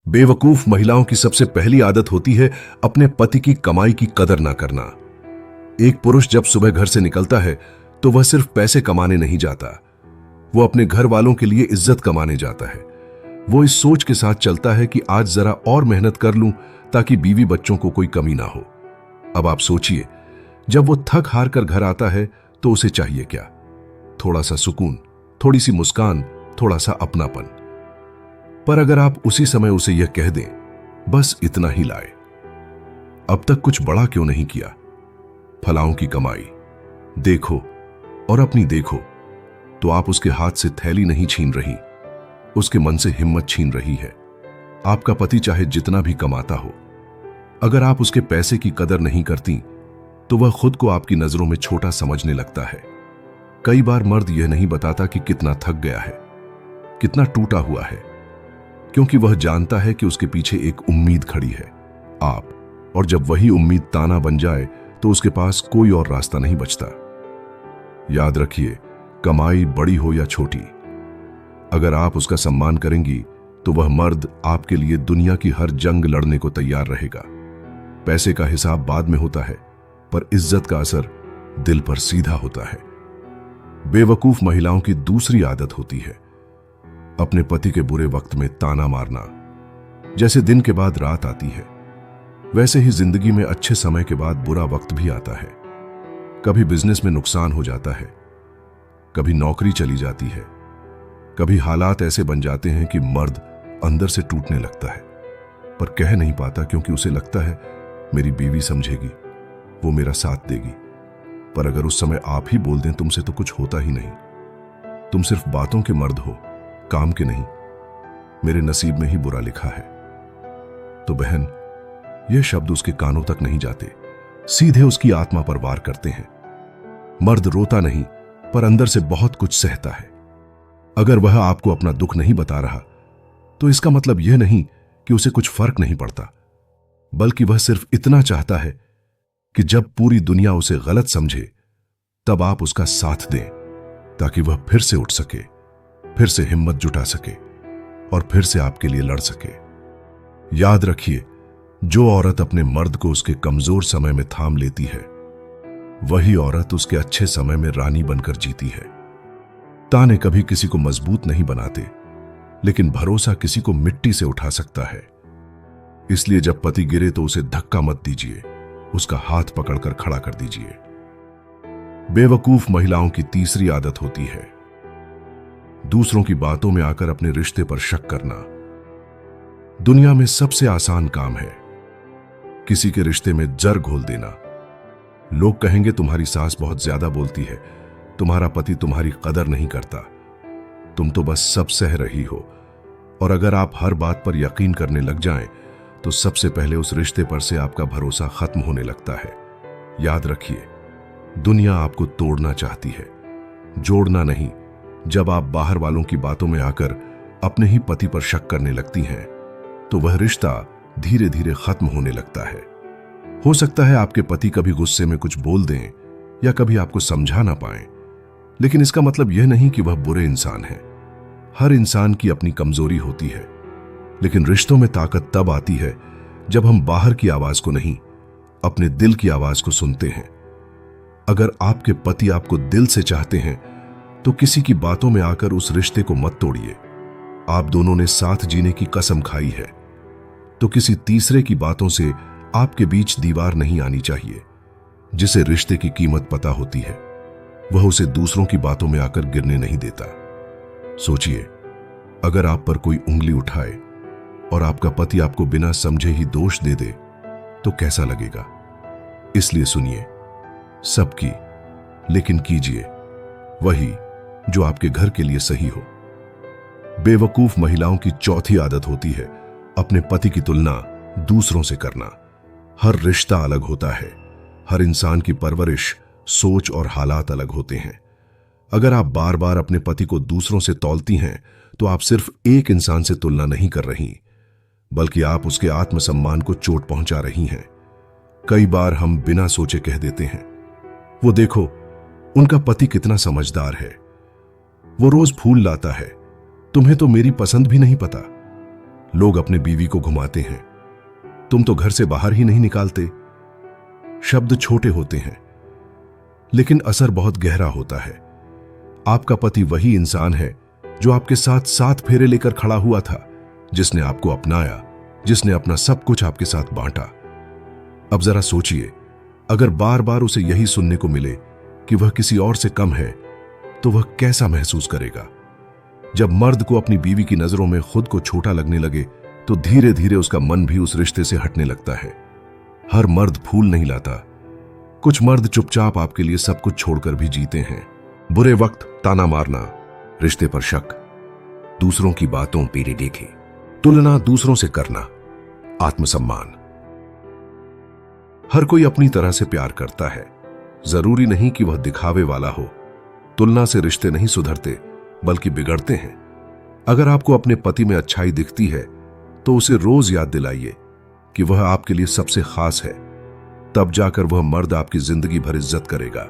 बेवकूफ महिलाओं की सबसे पहली आदत होती है अपने पति की कमाई की कदर ना करना। एक पुरुष जब सुबह घर से निकलता है तो वह सिर्फ पैसे कमाने नहीं जाता, वो अपने घर वालों के लिए इज्जत कमाने जाता है। वो इस सोच के साथ चलता है कि आज जरा और मेहनत कर लूं ताकि बीवी बच्चों को कोई कमी ना हो। अब आप सोचिए, जब वो थक हार कर घर आता है तो उसे चाहिए क्या? थोड़ा सा सुकून, थोड़ी सी मुस्कान, थोड़ा सा अपनापन। पर अगर आप उसी समय उसे यह कह दें, बस इतना ही लाए, अब तक कुछ बड़ा क्यों नहीं किया, फलाओं की कमाई देखो और अपनी देखो, तो आप उसके हाथ से थैली नहीं छीन रही, उसके मन से हिम्मत छीन रही है। आपका पति चाहे जितना भी कमाता हो, अगर आप उसके पैसे की कदर नहीं करती तो वह खुद को आपकी नजरों में छोटा समझने लगता है। कई बार मर्द यह नहीं बताता कि कितना थक गया है, कितना टूटा हुआ है, क्योंकि वह जानता है कि उसके पीछे एक उम्मीद खड़ी है, आप। और जब वही उम्मीद ताना बन जाए तो उसके पास कोई और रास्ता नहीं बचता। याद रखिए, कमाई बड़ी हो या छोटी, अगर आप उसका सम्मान करेंगी तो वह मर्द आपके लिए दुनिया की हर जंग लड़ने को तैयार रहेगा। पैसे का हिसाब बाद में होता है, पर इज्जत का असर दिल पर सीधा होता है। बेवकूफ महिलाओं की दूसरी आदत होती है अपने पति के बुरे वक्त में ताना मारना। जैसे दिन के बाद रात आती है, वैसे ही जिंदगी में अच्छे समय के बाद बुरा वक्त भी आता है। कभी बिजनेस में नुकसान हो जाता है, कभी नौकरी चली जाती है, कभी हालात ऐसे बन जाते हैं कि मर्द अंदर से टूटने लगता है, पर कह नहीं पाता क्योंकि उसे लगता है मेरी बीवी समझेगी, वो मेरा साथ देगी। पर अगर उस समय आप ही बोल दें तुमसे तो कुछ होता ही नहीं, तुम सिर्फ बातों के मर्द हो, काम के नहीं, मेरे नसीब में ही बुरा लिखा है, तो बहन, यह शब्द उसके कानों तक नहीं जाते, सीधे उसकी आत्मा पर वार करते हैं। मर्द रोता नहीं, पर अंदर से बहुत कुछ सहता है। अगर वह आपको अपना दुख नहीं बता रहा तो इसका मतलब यह नहीं कि उसे कुछ फर्क नहीं पड़ता, बल्कि वह सिर्फ इतना चाहता है कि जब पूरी दुनिया उसे गलत समझे तब आप उसका साथ दें, ताकि वह फिर से उठ सके, फिर से हिम्मत जुटा सके और फिर से आपके लिए लड़ सके। याद रखिए, जो औरत अपने मर्द को उसके कमजोर समय में थाम लेती है, वही औरत उसके अच्छे समय में रानी बनकर जीती है। ताने कभी किसी को मजबूत नहीं बनाते, लेकिन भरोसा किसी को मिट्टी से उठा सकता है। इसलिए जब पति गिरे तो उसे धक्का मत दीजिए, उसका हाथ पकड़कर खड़ा कर दीजिए। बेवकूफ महिलाओं की तीसरी आदत होती है दूसरों की बातों में आकर अपने रिश्ते पर शक करना। दुनिया में सबसे आसान काम है किसी के रिश्ते में जर घोल देना। लोग कहेंगे तुम्हारी सास बहुत ज्यादा बोलती है, तुम्हारा पति तुम्हारी कदर नहीं करता, तुम तो बस सब सह रही हो। और अगर आप हर बात पर यकीन करने लग जाएं, तो सबसे पहले उस रिश्ते पर से आपका भरोसा खत्म होने लगता है। याद रखिए, दुनिया आपको तोड़ना चाहती है, जोड़ना नहीं। जब आप बाहर वालों की बातों में आकर अपने ही पति पर शक करने लगती हैं, तो वह रिश्ता धीरे धीरे खत्म होने लगता है। हो सकता है आपके पति कभी गुस्से में कुछ बोल दें या कभी आपको समझा ना पाएं, लेकिन इसका मतलब यह नहीं कि वह बुरे इंसान हैं। हर इंसान की अपनी कमजोरी होती है, लेकिन रिश्तों में ताकत तब आती है जब हम बाहर की आवाज को नहीं, अपने दिल की आवाज को सुनते हैं। अगर आपके पति आपको दिल से चाहते हैं तो किसी की बातों में आकर उस रिश्ते को मत तोड़िए। आप दोनों ने साथ जीने की कसम खाई है, तो किसी तीसरे की बातों से आपके बीच दीवार नहीं आनी चाहिए। जिसे रिश्ते की कीमत पता होती है, वह उसे दूसरों की बातों में आकर गिरने नहीं देता। सोचिए, अगर आप पर कोई उंगली उठाए और आपका पति आपको बिना समझे ही दोष दे दे तो कैसा लगेगा? इसलिए सुनिए सबकी, लेकिन कीजिए वही जो आपके घर के लिए सही हो। बेवकूफ महिलाओं की चौथी आदत होती है अपने पति की तुलना दूसरों से करना। हर रिश्ता अलग होता है, हर इंसान की परवरिश, सोच और हालात अलग होते हैं। अगर आप बार बार अपने पति को दूसरों से तौलती हैं, तो आप सिर्फ एक इंसान से तुलना नहीं कर रही, बल्कि आप उसके आत्मसम्मान को चोट पहुंचा रही हैं। कई बार हम बिना सोचे कह देते हैं, वो देखो उनका पति कितना समझदार है, वो रोज फूल लाता है, तुम्हें तो मेरी पसंद भी नहीं पता। लोग अपने बीवी को घुमाते हैं, तुम तो घर से बाहर ही नहीं निकालते। शब्द छोटे होते हैं लेकिन असर बहुत गहरा होता है। आपका पति वही इंसान है जो आपके साथ 7 फेरे लेकर खड़ा हुआ था, जिसने आपको अपनाया, जिसने अपना सब कुछ आपके साथ बांटा। अब जरा सोचिए, अगर बार बार उसे यही सुनने को मिले कि वह किसी और से कम है, तो वह कैसा महसूस करेगा। जब मर्द को अपनी बीवी की नजरों में खुद को छोटा लगने लगे, तो धीरे धीरे उसका मन भी उस रिश्ते से हटने लगता है। हर मर्द फूल नहीं लाता। कुछ मर्द चुपचाप आपके लिए सब कुछ छोड़कर भी जीते हैं। बुरे वक्त ताना मारना, रिश्ते पर शक, दूसरों की बातों पर देखे, तुलना दूसरों से करना, आत्मसम्मान। हर कोई अपनी तरह से प्यार करता है, जरूरी नहीं कि वह दिखावे वाला हो। तुलना से रिश्ते नहीं सुधरते बल्कि बिगड़ते हैं। अगर आपको अपने पति में अच्छाई दिखती है तो उसे रोज याद दिलाइए कि वह आपके लिए सबसे खास है। तब जाकर वह मर्द आपकी जिंदगी भर इज्जत करेगा।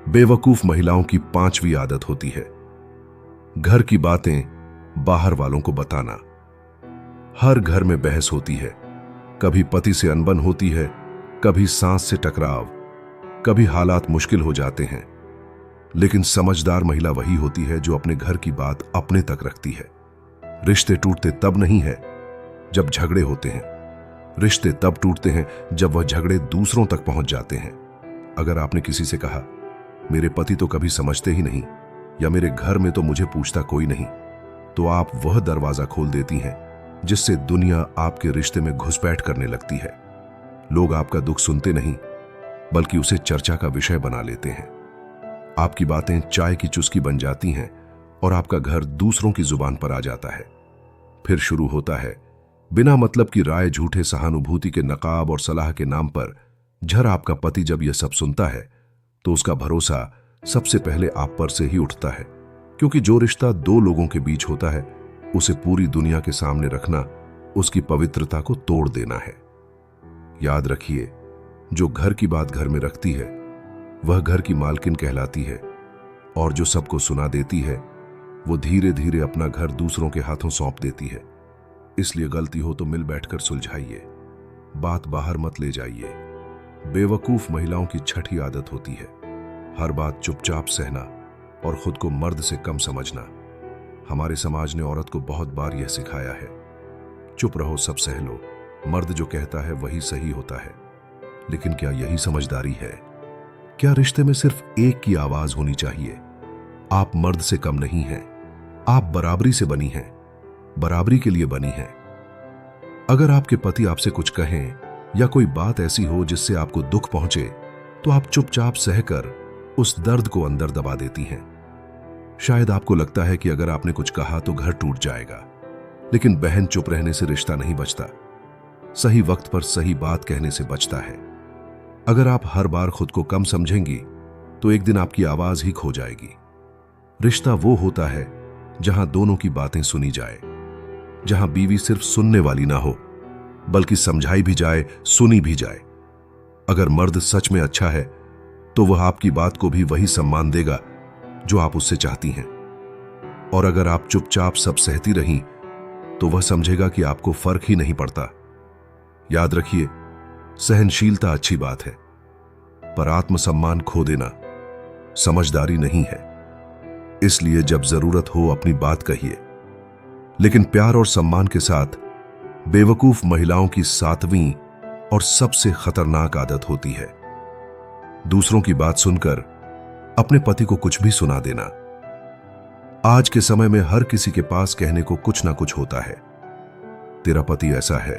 बेवकूफ महिलाओं की 5वीं आदत होती है घर की बातें बाहर वालों को बताना। हर घर में बहस होती है, कभी पति से अनबन होती है, कभी सास से टकराव, कभी हालात मुश्किल हो जाते हैं। लेकिन समझदार महिला वही होती है जो अपने घर की बात अपने तक रखती है। रिश्ते टूटते तब नहीं है जब झगड़े होते हैं, रिश्ते तब टूटते हैं जब वह झगड़े दूसरों तक पहुंच जाते हैं। अगर आपने किसी से कहा, मेरे पति तो कभी समझते ही नहीं, या मेरे घर में तो मुझे पूछता कोई नहीं, तो आप वह दरवाजा खोल देती हैं जिससे दुनिया आपके रिश्ते में घुसपैठ करने लगती है। लोग आपका दुख सुनते नहीं बल्कि उसे चर्चा का विषय बना लेते हैं। आपकी बातें चाय की चुस्की बन जाती हैं और आपका घर दूसरों की जुबान पर आ जाता है। फिर शुरू होता है बिना मतलब की राय, झूठे सहानुभूति के नकाब और सलाह के नाम पर। झर आपका पति जब यह सब सुनता है तो उसका भरोसा सबसे पहले आप पर से ही उठता है, क्योंकि जो रिश्ता 2 लोगों के बीच होता है उसे पूरी दुनिया के सामने रखना उसकी पवित्रता को तोड़ देना है। याद रखिए, जो घर की बात घर में रखती है वह घर की मालकिन कहलाती है, और जो सबको सुना देती है वो धीरे धीरे अपना घर दूसरों के हाथों सौंप देती है। इसलिए गलती हो तो मिल बैठकर सुलझाइए, बात बाहर मत ले जाइए। बेवकूफ महिलाओं की 6ठी आदत होती है हर बात चुपचाप सहना और खुद को मर्द से कम समझना। हमारे समाज ने औरत को बहुत बार यह सिखाया है, चुप रहो, सब सह लो, मर्द जो कहता है वही सही होता है। लेकिन क्या यही समझदारी है? क्या रिश्ते में सिर्फ एक की आवाज होनी चाहिए? आप मर्द से कम नहीं हैं, आप बराबरी से बनी हैं, बराबरी के लिए बनी हैं। अगर आपके पति आपसे कुछ कहें या कोई बात ऐसी हो जिससे आपको दुख पहुंचे, तो आप चुपचाप सहकर उस दर्द को अंदर दबा देती हैं। शायद आपको लगता है कि अगर आपने कुछ कहा तो घर टूट जाएगा, लेकिन बहन, चुप रहने से रिश्ता नहीं बचता, सही वक्त पर सही बात कहने से बचता है। अगर आप हर बार खुद को कम समझेंगी तो एक दिन आपकी आवाज ही खो जाएगी। रिश्ता वो होता है जहां दोनों की बातें सुनी जाए, जहां बीवी सिर्फ सुनने वाली ना हो बल्कि समझाई भी जाए, सुनी भी जाए। अगर मर्द सच में अच्छा है तो वह आपकी बात को भी वही सम्मान देगा जो आप उससे चाहती हैं। और अगर आप चुपचाप सब सहती रहीं तो वह समझेगा कि आपको फर्क ही नहीं पड़ता। याद रखिए, सहनशीलता अच्छी बात है, पर आत्मसम्मान खो देना समझदारी नहीं है। इसलिए जब जरूरत हो अपनी बात कहिए, लेकिन प्यार और सम्मान के साथ। बेवकूफ महिलाओं की 7वीं और सबसे खतरनाक आदत होती है दूसरों की बात सुनकर अपने पति को कुछ भी सुना देना। आज के समय में हर किसी के पास कहने को कुछ ना कुछ होता है। तेरा पति ऐसा है,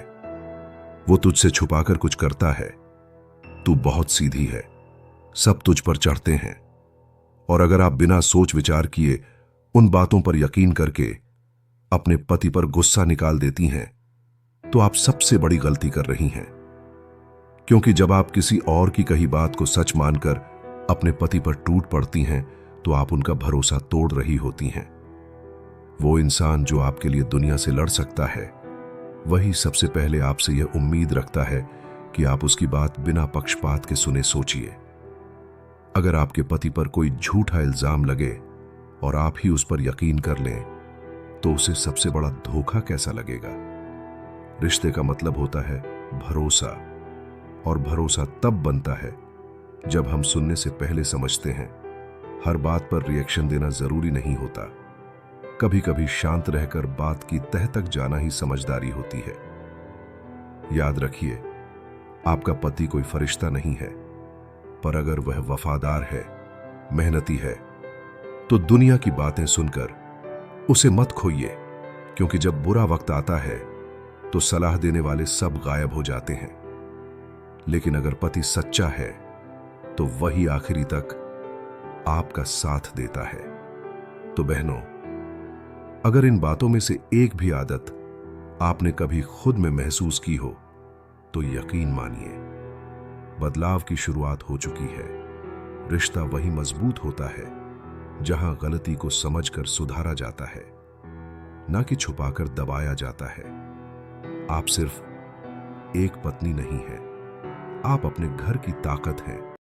वो तुझसे छुपाकर कुछ करता है, तू बहुत सीधी है, सब तुझ पर चढ़ते हैं। और अगर आप बिना सोच विचार किए उन बातों पर यकीन करके अपने पति पर गुस्सा निकाल देती हैं, तो आप सबसे बड़ी गलती कर रही हैं। क्योंकि जब आप किसी और की कही बात को सच मानकर अपने पति पर टूट पड़ती हैं, तो आप उनका भरोसा तोड़ रही होती हैं। वो इंसान जो आपके लिए दुनिया से लड़ सकता है, वही सबसे पहले आपसे यह उम्मीद रखता है कि आप उसकी बात बिना पक्षपात के सुने। सोचिए, अगर आपके पति पर कोई झूठा इल्जाम लगे और आप ही उस पर यकीन कर लें, तो उसे सबसे बड़ा धोखा कैसा लगेगा? रिश्ते का मतलब होता है भरोसा, और भरोसा तब बनता है जब हम सुनने से पहले समझते हैं। हर बात पर रिएक्शन देना जरूरी नहीं होता। कभी कभी शांत रहकर बात की तह तक जाना ही समझदारी होती है। याद रखिए, आपका पति कोई फरिश्ता नहीं है, पर अगर वह वफादार है, मेहनती है, तो दुनिया की बातें सुनकर उसे मत खोइए, क्योंकि जब बुरा वक्त आता है तो सलाह देने वाले सब गायब हो जाते हैं। लेकिन अगर पति सच्चा है तो वही आखिरी तक आपका साथ देता है। तो बहनों, अगर इन बातों में से एक भी आदत आपने कभी खुद में महसूस की हो, तो यकीन मानिए, बदलाव की शुरुआत हो चुकी है। रिश्ता वही मजबूत होता है जहां गलती को समझकर सुधारा जाता है, ना कि छुपाकर दबाया जाता है। आप सिर्फ एक पत्नी नहीं हैं, आप अपने घर की ताकत हैं।